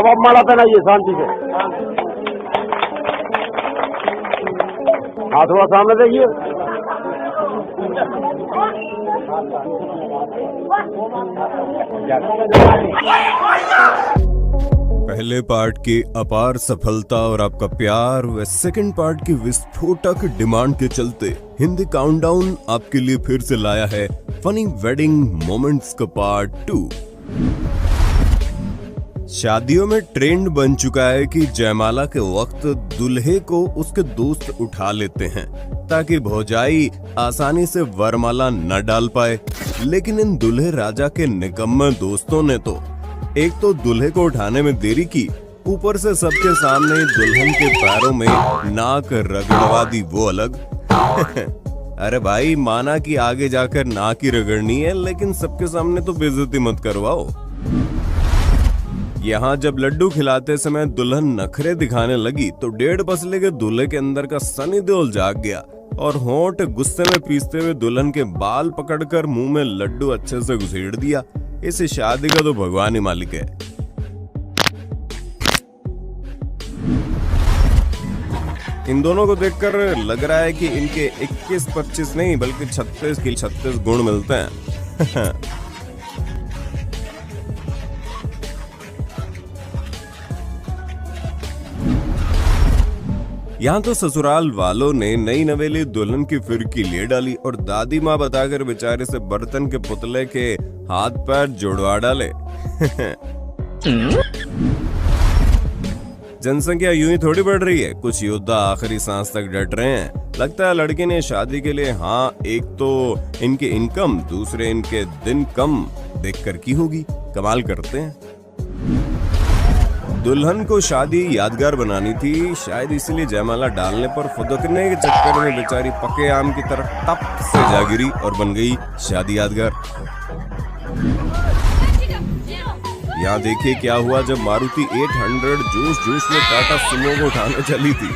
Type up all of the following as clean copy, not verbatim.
अब माला पहनाइए शांति से। हाथ थोड़ा सामने देखिए। पहले पार्ट की अपार सफलता और आपका प्यार व सेकंड पार्ट की विस्फोटक डिमांड के चलते हिंदी काउंटडाउन आपके लिए फिर से लाया है फनी वेडिंग मोमेंट्स का पार्ट 2। शादियों में ट्रेंड बन चुका है कि जयमाला के वक्त दूल्हे को उसके दोस्त उठा लेते हैं ताकि भौजाई आसानी से वरमाला न डाल पाए। लेकिन इन दूल्हे राजा के निकम्मे दोस्तों ने तो एक तो दूल्हे को उठाने में देरी की, ऊपर से सबके सामने दुल्हन के पैरों में नाक रगड़वा दी, वो अलग। अरे भाई, माना कि आगे जाकर नाक ही रगड़नी है, लेकिन सबके सामने तो बेइज्जती मत करवाओ। यहाँ जब लड्डू खिलाते समय दुल्हन नखरे दिखाने लगी तो 1.5 पसले के दूल्हे के अंदर का सनी देओल जाग गया और होंठ गुस्से में पीसते हुए दुल्हन के बाल पकड़कर मुंह में लड्डू अच्छे से घुसेड़ दिया। इस शादी का तो भगवान ही मालिक है। इन दोनों को देखकर लग रहा है कि इनके 21-25 नहीं बल्कि 36 के 36 गुण मिलते हैं। यहाँ तो ससुराल वालों ने नई नवेली दुल्हन की फिरकी ले डाली और दादी माँ बताकर बेचारे से बर्तन के पुतले के हाथ पैर जोड़वा डाले। जनसंख्या यूं ही थोड़ी बढ़ रही है, कुछ योद्धा आखिरी सांस तक डट रहे हैं। लगता है लड़के ने शादी के लिए एक तो इनके इनकम, दूसरे इनके दिन कम देखकर की होगी। कमाल करते हैं। दुल्हन को शादी यादगार बनानी थी, शायद इसलिए जयमाला डालने पर फुदकने के चक्कर में बेचारी पके आम की तरह टप से जा गिरी और बन गई शादी यादगार। यहाँ देखिए क्या हुआ जब मारुति 800 जोश जोश में टाटा सुमो को उठाने चली थी।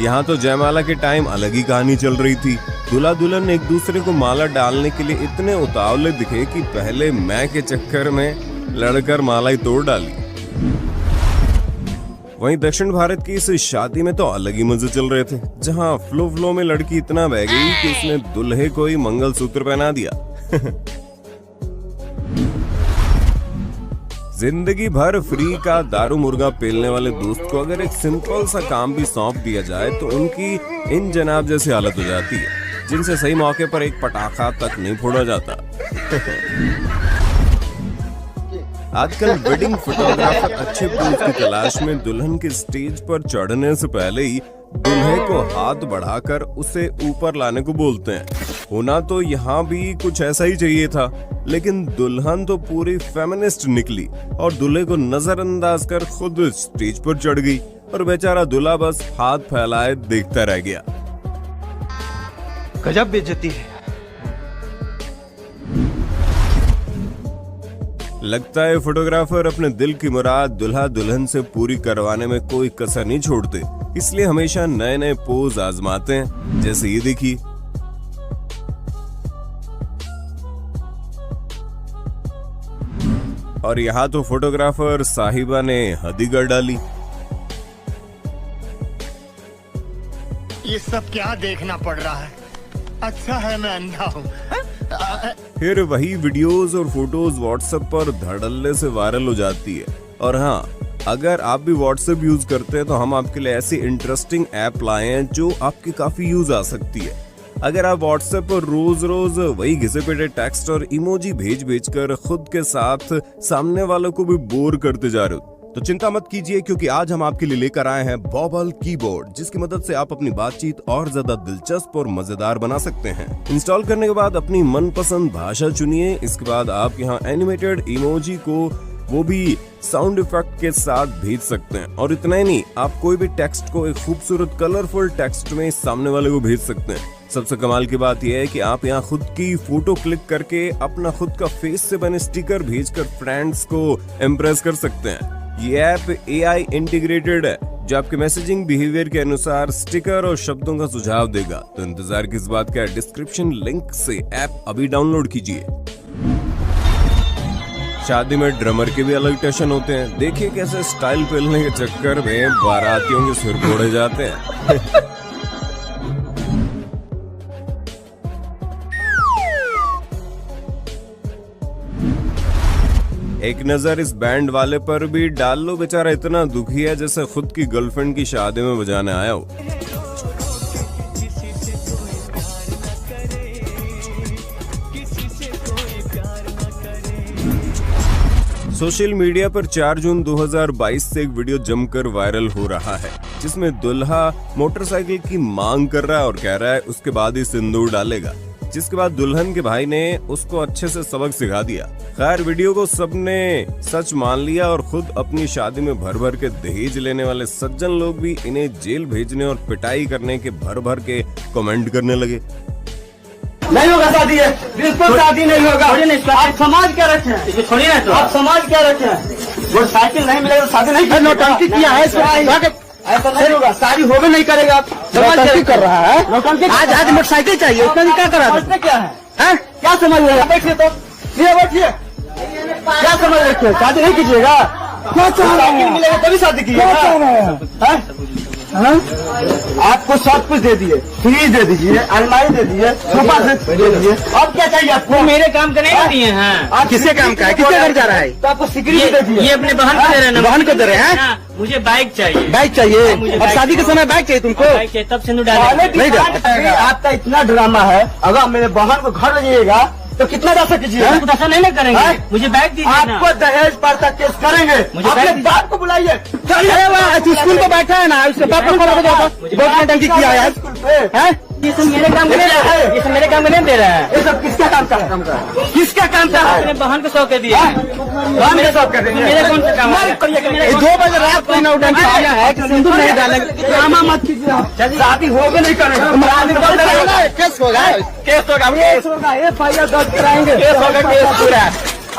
यहाँ तो जयमाला के टाइम अलग ही कहानी चल रही थी। दूल्हा दुल्हन एक दूसरे को माला डालने के लिए इतने उतावले दिखे कि पहले मैं के चक्कर में लड़कर माला ही तोड़ डाली। वहीं दक्षिण भारत की इस शादी में तो अलग ही मजे चल रहे थे, जहां फ्लो में लड़की इतना बह गई कि उसने दूल्हे को ही मंगलसूत्र पहना दिया। जिंदगी भर फ्री का दारू मुर्गा पेलने वाले दोस्त को अगर एक सिंपल सा काम भी सौंप दिया जाए तो उनकी इन जनाब जैसी हालत हो जाती है, जिनसे सही मौके पर एक पटाखा तक नहीं फोड़ा जाता। आजकल वेडिंग फोटोग्राफर अच्छे पोज की तलाश में दुल्हन के स्टेज पर चढ़ने से पहले ही दूल्हे को हाथ बढ़ाकर उसे ऊपर लाने को बोलते हैं। होना तो यहाँ भी कुछ ऐसा ही चाहिए था, लेकिन दुल्हन तो पूरी फेमिनिस्ट निकली और दूल्हे को नजरअंदाज कर खुद स्टेज पर चढ़ गई और बेचारा दूल्हा बस हाथ फैलाए देखता रह गया। गजब बेइज्जती है। लगता है फोटोग्राफर अपने दिल की मुराद दुल्हा दुल्हन से पूरी करवाने में कोई कसर नहीं छोड़ते, इसलिए हमेशा नए नए पोज आजमाते हैं। जैसे ये देखिए, और यहाँ तो फोटोग्राफर साहिबा ने हद ही कर डाली। ये सब क्या देखना पड़ रहा है? अच्छा है मैं अंधा हूँ। फिर वही वीडियोस और फोटोज व्हाट्सएप पर धड़ल्ले से वायरल हो जाती है। और हाँ, अगर आप भी व्हाट्सएप यूज करते हैं तो हम आपके लिए ऐसी इंटरेस्टिंग ऐप लाए हैं जो आपकी काफी यूज आ सकती है। अगर आप व्हाट्सएप पर रोज रोज वही घिसे पिटे टेक्स्ट और इमोजी भेज कर खुद के साथ सामने वालों को भी बोर करते जा रहे हो तो चिंता मत कीजिए, क्योंकि आज हम आपके लिए लेकर आए हैं बॉबल कीबोर्ड, जिसकी मदद से आप अपनी बातचीत और ज्यादा दिलचस्प और मजेदार बना सकते हैं। इंस्टॉल करने के बाद अपनी मनपसंद भाषा चुनिए। इसके बाद आप यहाँ एनिमेटेड इमोजी को वो भी साउंड इफेक्ट के साथ भेज सकते हैं। और इतना ही नहीं, आप कोई भी टेक्स्ट को एक खूबसूरत कलरफुल टेक्स्ट में सामने वाले को भेज सकते हैं। सबसे कमाल की बात यह है कि आप यहाँ खुद की फोटो क्लिक करके अपना खुद का फेस से बने स्टिकर भेजकर फ्रेंड्स को इम्प्रेस कर सकते हैं। ये ऐप AI इंटीग्रेटेड है, जो आपके मैसेजिंग बिहेवियर के अनुसार स्टिकर और शब्दों का सुझाव देगा। तो इंतजार किस बात का, डिस्क्रिप्शन लिंक से ऐप अभी डाउनलोड कीजिए। शादी में ड्रमर के भी अलग टशन होते हैं। देखिए कैसे स्टाइल पेलने के चक्कर में बारातियों के सिर फोड़े जाते हैं। एक नजर इस बैंड वाले पर भी डाल लो, बेचारा इतना दुखी है जैसे खुद की गर्लफ्रेंड की शादी में बजाने आया हो। सोशल मीडिया पर 4 जून 2022 से एक वीडियो जमकर वायरल हो रहा है, जिसमें दुल्हा मोटरसाइकिल की मांग कर रहा है और कह रहा है उसके बाद ही सिंदूर डालेगा, जिसके बाद दुल्हन के भाई ने उसको अच्छे से सबक सिखा दिया। खैर, वीडियो को सबने सच मान लिया और खुद अपनी शादी में भर भर के दहेज लेने वाले सज्जन लोग भी इन्हें जेल भेजने और पिटाई करने के भर भर के कमेंट करने लगे। नहीं होगा शादी है, बिल्कुल शादी नहीं होगा। आप समाज क्या रखे हैं? छोड़िए ना, तो आप समाज क्या रखे हैं? मोटरसाइकिल नहीं मिलेगा तो शादी नहीं करेगा। नौटंकी किया है, ऐसा नहीं होगा, शादी होगा नहीं करेगा। आप समाज कर रहा है, आज मोटरसाइकिल चाहिए, उसमें क्या करा? क्या है, क्या समझ रहे हैं? बैठिए तो, बैठिए, क्या समझ रखे हैं? शादी नहीं कीजिएगा? क्या साइकिल मिलेगा तभी शादी कीजिएगा? आपको सब कुछ दे दिए, फ्रिज दे दीजिए, अलमारी दे दीजिए, सोफा दे दीजिए, अब क्या चाहिए आपको? मेरे काम का नहीं दिए हैं। आप किसके काम का है? किसके घर जा रहा है? तो आपको सिक्योरिटी दे दिए। ये अपने बहन को दे रहे हैं। बहन को दे रहे हैं? मुझे बाइक चाहिए। बाइक चाहिए? अब शादी के समय बाइक चाहिए तुमको? बाइक चाहिए, तब सिंदूर डालेंगे। आपका इतना ड्रामा है, अगर मेरे बहन को घर ले जाइएगा तो कितना पैसा कीजिएगा? ऐसा नहीं ना करेंगे। मुझे बाइक दीजिए। आपको दहेज पर तक केस करेंगे। अपने बाप को बुलाइए। स्कूल पे बैठा है ना, उसके बाप को बहुत टंकी किया है। ये सब मेरे काम में ये सब मेरे काम में नहीं दे रहा है। ये सब किसका काम का है? किसका काम का है? अपने बहन को सौ के दिए। मेरे साथ कर देंगे। मेरे कौन सा काम है? 2 बजे रात को नौटंकी किया है कि सिंदूर नहीं डालेंगे। ड्रामा मत कीजिए, शादी होगा नहीं करेंगे। केस होगा, केस होगा, FIR दर्ज कराएंगे, केस होगा, केस पूरा।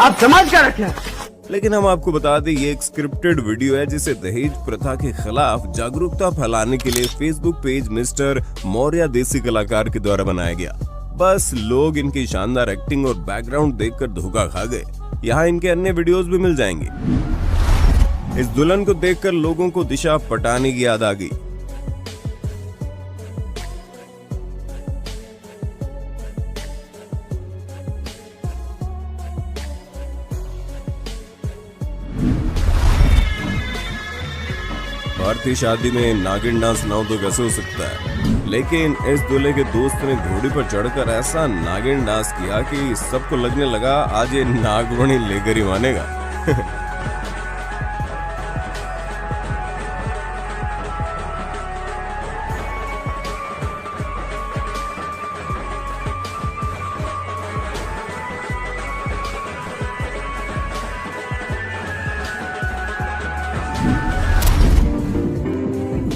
आप समझ कर रखें। लेकिन हम आपको बता दें, ये एक स्क्रिप्टेड वीडियो है जिसे दहेज प्रथा के खिलाफ जागरूकता फैलाने के लिए फेसबुक पेज मिस्टर मौर्य देसी कलाकार के द्वारा बनाया गया। बस लोग इनकी शानदार एक्टिंग और बैकग्राउंड देखकर धोखा खा गए। यहाँ इनके अन्य वीडियोस भी मिल जाएंगे। इस दुल्हन को देखकर लोगों को दिशा पटाने की याद आ गई। भारतीय शादी में नागिन डांस ना हो तो कैसे हो सकता है? लेकिन इस दूल्हे के दोस्त ने घोड़ी पर चढ़कर ऐसा नागिन डांस किया कि सबको लगने लगा आज ये नागमणि लेकर ही मानेगा।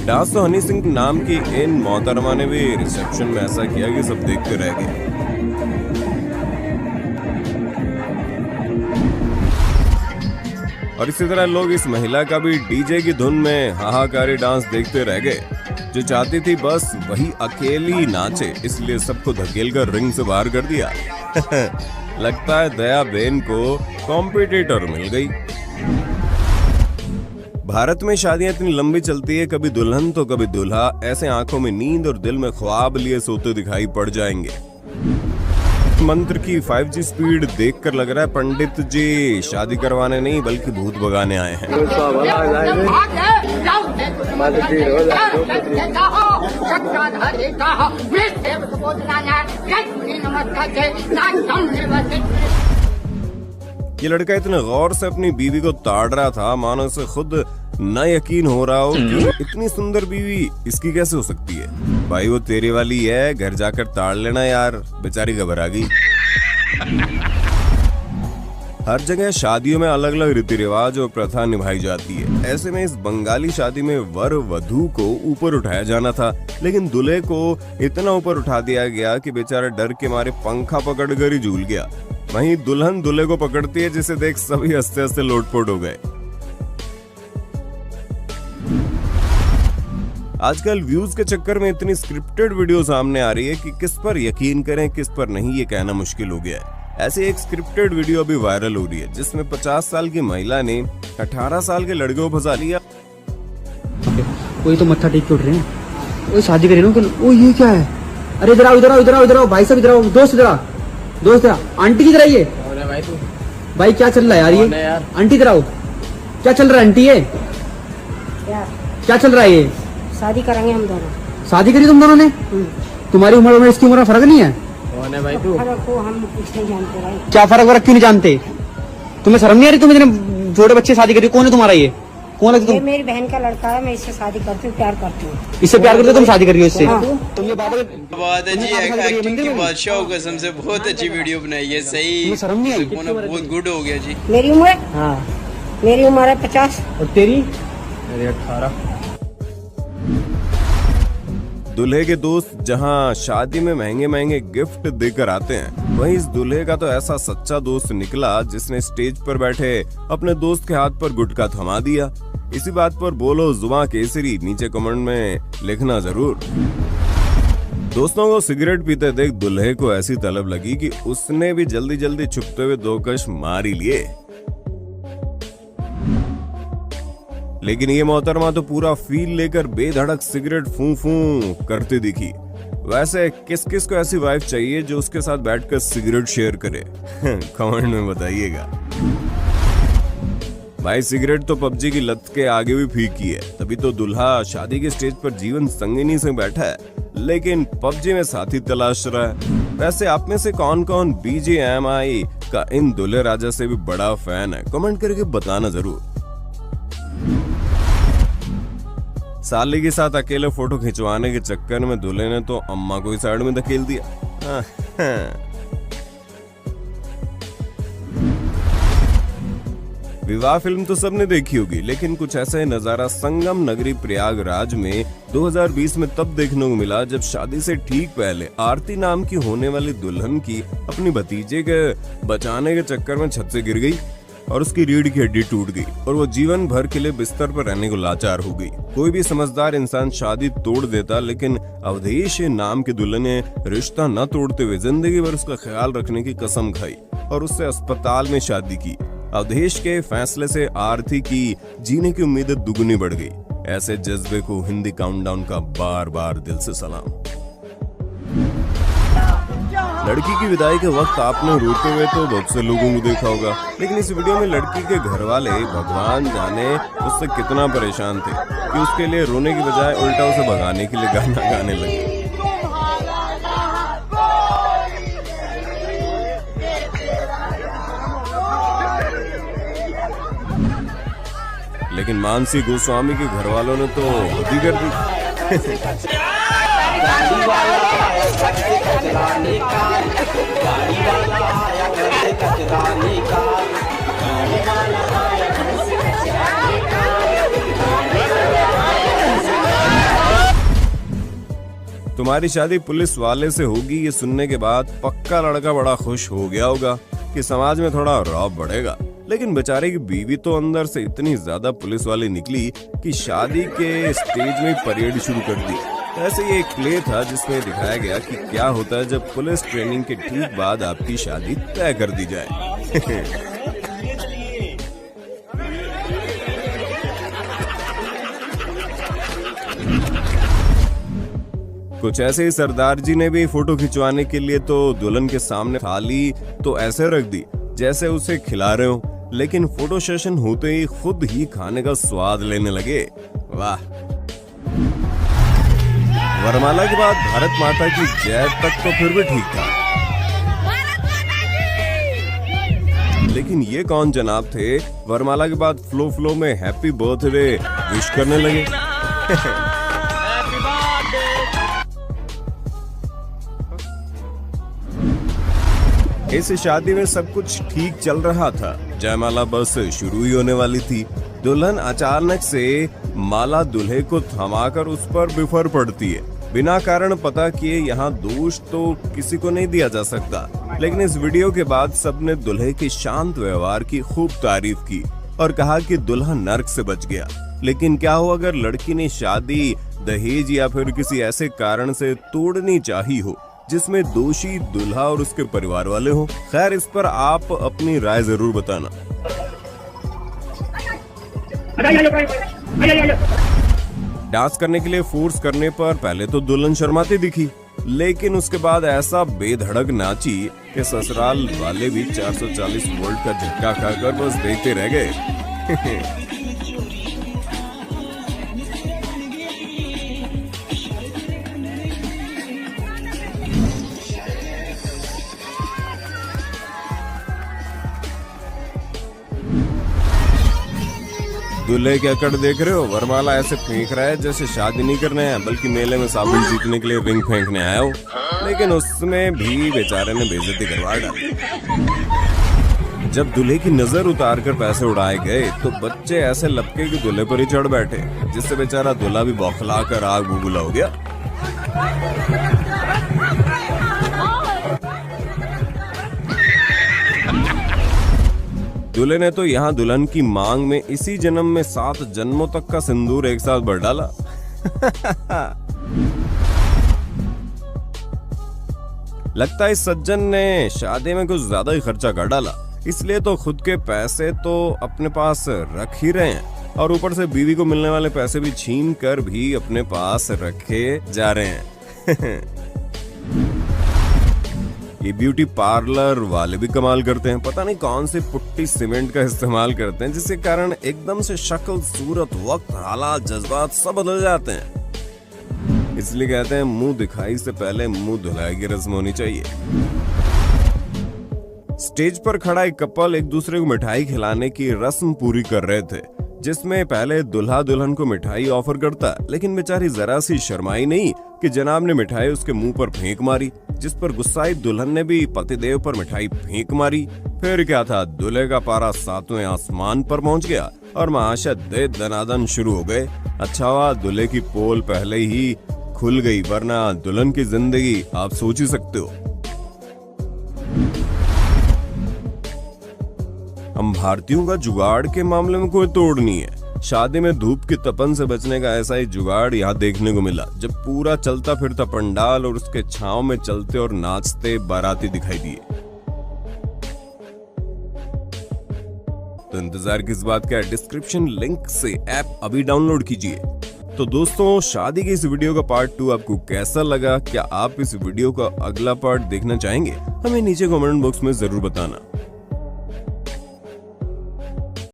डांस तो हनी सिंह नाम की इन मोहतरमा ने भी रिसेप्शन में ऐसा किया कि सब देखते रह गए। और इसी तरह लोग इस महिला का भी डीजे की धुन में हाहाकारी डांस देखते रह गए। जो चाहती थी बस वही अकेली नाचे, इसलिए सबको धकेल कर रिंग से बाहर कर दिया। लगता है दया बेन को कॉम्पिटिटर मिल गई। भारत में शादियां इतनी लंबी चलती है, कभी दुल्हन तो कभी दूल्हा ऐसे आंखों में नींद और दिल में ख्वाब लिए सोते दिखाई पड़ जाएंगे। मंत्र की 5G स्पीड देखकर लग रहा है पंडित जी शादी करवाने नहीं बल्कि भूत भगाने आए हैं। ये लड़का इतने गौर से अपनी बीवी को ताड़ रहा था मानो उसे खुद न यकीन हो रहा हो कि इतनी सुंदर बीवी इसकी कैसे हो सकती है। भाई वो तेरी वाली है, घर जाकर ताड़ लेना यार, बेचारी घबरा गई। हर जगह शादियों में अलग अलग रीति रिवाज और प्रथा निभाई जाती है। ऐसे में इस बंगाली शादी में वर वधू को ऊपर उठाया जाना था, लेकिन दूल्हे को इतना ऊपर उठा दिया गया कि बेचारा डर के मारे पंखा पकड़कर ही झूल गया। वहीं दुल्हन दूल्हे को पकड़ती है, जिसे देख सभी हंसते हंसते लोटपोट हो गए। आजकल व्यूज के चक्कर में इतनी स्क्रिप्टेड वीडियो सामने आ रही है कि किस पर यकीन करें किस पर नहीं ये कहना मुश्किल हो गया है। ऐसे एक स्क्रिप्टेड वीडियो अभी वायरल हो रही है जिसमें 50 साल की महिला ने 18 साल के लड़के को फंसा लिया। कोई तो मत्था टेक के उठ रहे हैं, वो शादी कर रहे हैं। ओ ये क्या है? अरे इधर आओ, इधर आओ, इधर आओ, इधर आओ भाई साहब, इधर आओ, दोस्त इधर आओ, दोस्त इधर आओ। आंटी किधर आई है? भाई क्या चल रहा है यार ये? आंटी इधर आओ, क्या चल रहा है आंटी ये? क्या चल रहा है ये? शादी करेंगे हम दोनों। शादी करी तुम दोनों ने? तुम्हारी उम्र में इसकी उम्र में फर्क नहीं है? फर्क को हम कुछ नहीं जानते भाई। क्या फर्क वरक क्यों नहीं जानते? तुम्हें शर्म नहीं आ रही? तुम इतने छोटे बच्चे शादी करी, कौन है तुम्हारा ये? कौन है ये तुम? मेरी बहन का लड़का है, मैं इससे शादी करती हूँ, प्यार करती हूँ। इससे प्यार करते हो तुम, शादी कर रही हो इससे? तुम ये बात है जी, एक्टिंग की बादशाह कसम से बहुत अच्छी वीडियो बनाई है। सही शर्म नहीं आई? बहुत गुड हो गया जी। मेरी उम्र हाँ, मेरी उम्र है 50। और तेरी? मेरे 18। दूल्हे के दोस्त जहां शादी में महंगे महंगे गिफ्ट देकर आते हैं, वहीं इस दूल्हे का तो ऐसा सच्चा दोस्त निकला जिसने स्टेज पर बैठे अपने दोस्त के हाथ पर गुटखा थमा दिया। इसी बात पर बोलो जुबां केसरी नीचे कमेंट में लिखना जरूर। दोस्तों को सिगरेट पीते देख दूल्हे को ऐसी तलब लगी कि उसने भी जल्दी जल्दी छुपते हुए 2 कश मार ही लिए। लेकिन ये मोहतरमा तो पूरा फील लेकर बेधड़क सिगरेट फूं फूं करती दिखी। वैसे किस किस को ऐसी वाइफ चाहिए जो उसके साथ बैठकर सिगरेट शेयर करे? कमेंट में बताइएगा। भाई सिगरेट तो पबजी की लत के आगे भी फीकी है, तभी तो दूल्हा शादी के स्टेज पर जीवन संगिनी से बैठा है, लेकिन पबजी में साथी तलाश रहा है। वैसे आप में से कौन कौन BGMI का इन दूल्हे राजा से भी बड़ा फैन है? कमेंट करके बताना जरूर। साली के साथ अकेले फोटो खिंचवाने के चक्कर में दूल्हे ने तो अम्मा को ही साइड में धकेल दिया। विवाह फिल्म तो सबने देखी होगी, लेकिन कुछ ऐसा ही नजारा संगम नगरी प्रयागराज में 2020 में तब देखने को मिला जब शादी से ठीक पहले आरती नाम की होने वाली दुल्हन की अपनी भतीजे के बचाने के चक्कर में छत से गिर गई और उसकी रीढ़ की हड्डी टूट गई और वो जीवन भर के लिए बिस्तर पर रहने को लाचार हो गई। कोई भी समझदार इंसान शादी तोड़ देता, लेकिन अवधेश नाम के दूल्हे ने रिश्ता न तोड़ते हुए जिंदगी भर उसका ख्याल रखने की कसम खाई और उससे अस्पताल में शादी की। अवधेश के फैसले से आरती की जीने की उम्मीदें दुगनी बढ़ गई। ऐसे जज्बे को हिंदी काउंटडाउन का बार बार दिल से सलाम। लड़की की विदाई के वक्त आपने रोते हुए तो बहुत से लोगों को देखा होगा, लेकिन इस वीडियो में लड़की के घर वाले भगवान जाने उससे कितना परेशान थे कि उसके लिए रोने की बजाय उल्टा उसे भगाने के लिए गाना गाने लगे। लेकिन मानसी गोस्वामी के घर वालों ने तो हद कर दी। तुम्हारी शादी पुलिस वाले से होगी, ये सुनने के बाद पक्का लड़का बड़ा खुश हो गया होगा कि समाज में थोड़ा रौब बढ़ेगा। लेकिन बेचारे की बीवी तो अंदर से इतनी ज्यादा पुलिस वाली निकली कि शादी के स्टेज में परेड शुरू कर दी। ऐसे ये एक प्ले था जिसमें दिखाया गया कि क्या होता है जब पुलिस ट्रेनिंग के ठीक बाद आपकी शादी तय कर दी जाए। कुछ ऐसे ही सरदार जी ने भी फोटो खिंचवाने के लिए तो दुल्हन के सामने थाली तो ऐसे रख दी जैसे उसे खिला रहे हो, लेकिन फोटो सेशन होते ही खुद ही खाने का स्वाद लेने लगे। वाह। वरमाला के बाद भारत माता की जय तक तो फिर भी ठीक था, लेकिन ये कौन जनाब थे वरमाला के बाद फ्लो में हैप्पी बर्थडे विश करने लगे। इस शादी में सब कुछ ठीक चल रहा था, जयमाला बस शुरू ही होने वाली थी। दुल्हन अचानक से माला दूल्हे को थमाकर उस पर बिफर पड़ती है। बिना कारण पता किए यहाँ दोष तो किसी को नहीं दिया जा सकता, लेकिन इस वीडियो के बाद सबने दूल्हे के शांत व्यवहार की खूब तारीफ की और कहा कि दुल्हा नर्क से बच गया। लेकिन क्या हो अगर लड़की ने शादी दहेज या फिर किसी ऐसे कारण से तोड़नी चाही हो जिसमें दोषी दूल्हा और उसके परिवार वाले हो? खैर, इस पर आप अपनी राय जरूर बताना। डांस करने के लिए फोर्स करने पर पहले तो दुल्हन शर्माती दिखी, लेकिन उसके बाद ऐसा बेधड़क नाची कि ससुराल वाले भी 440 वोल्ट का झटका खाकर बस देखते रह गए। दूल्हे के अकड़ देख रहे हो? वरमाला ऐसे फेंक रहा है जैसे शादी नहीं करने आया बल्कि मेले में साबुन जीतने के लिए रिंग फेंकने आया हो। लेकिन उसमें भी बेचारे ने बेइज्जती करवा डाली। जब दूल्हे की नजर उतार कर पैसे उड़ाए गए तो बच्चे ऐसे लपके कि दूल्हे पर ही चढ़ बैठे, जिससे बेचारा दूल्हा भी बौखला कर आग बुबुला हो गया। दूल्हे ने तो यहाँ दुल्हन की मांग में इसी जन्म में 7 जन्मों तक का सिंदूर एक साथ भर डाला। लगता है इस सज्जन ने शादी में कुछ ज्यादा ही खर्चा कर डाला, इसलिए तो खुद के पैसे तो अपने पास रख ही रहे हैं और ऊपर से बीवी को मिलने वाले पैसे भी छीन कर भी अपने पास रखे जा रहे हैं। ये ब्यूटी पार्लर वाले भी कमाल करते हैं। पता नहीं कौन सी पुट्टी सीमेंट का इस्तेमाल करते हैं जिसके कारण एकदम से शक्ल, सूरत, वक्त, हालात, जज्बात सब बदल जाते हैं। इसलिए कहते हैं मुंह दिखाई से पहले मुंह धुलाई की रस्म होनी चाहिए। स्टेज पर खड़ा एक कपल एक दूसरे को मिठाई खिलाने की रस्म पूरी कर रहे थे, जिसमें पहले दूल्हा दुल्हन को मिठाई ऑफर करता, लेकिन बेचारी जरा सी शर्माई नहीं कि जनाब ने मिठाई उसके मुंह पर फेंक मारी, जिस पर गुस्साई दुल्हन ने भी पतिदेव पर मिठाई फेंक मारी। फिर क्या था, दूल्हे का पारा 7वें आसमान पर पहुंच गया और महाशय दे दनादन शुरू हो गए। अच्छा हुआ दूल्हे की पोल पहले ही खुल गई, वरना दुल्हन की जिंदगी आप सोच ही सकते हो। हम भारतीयों का जुगाड़ के मामले में कोई तोड़ नहीं है। शादी में धूप की तपन से बचने का ऐसा ही जुगाड़ यहाँ देखने को मिला, जब पूरा चलता फिरता पंडाल और उसके छांव में चलते और नाचते बाराती दिखाई दिए। तो इंतजार किस बात का, डिस्क्रिप्शन लिंक से ऐप अभी डाउनलोड कीजिए। तो दोस्तों, शादी की इस वीडियो का पार्ट 2 आपको कैसा लगा? क्या आप इस वीडियो का अगला पार्ट देखना चाहेंगे? हमें नीचे कमेंट बॉक्स में जरूर बताना।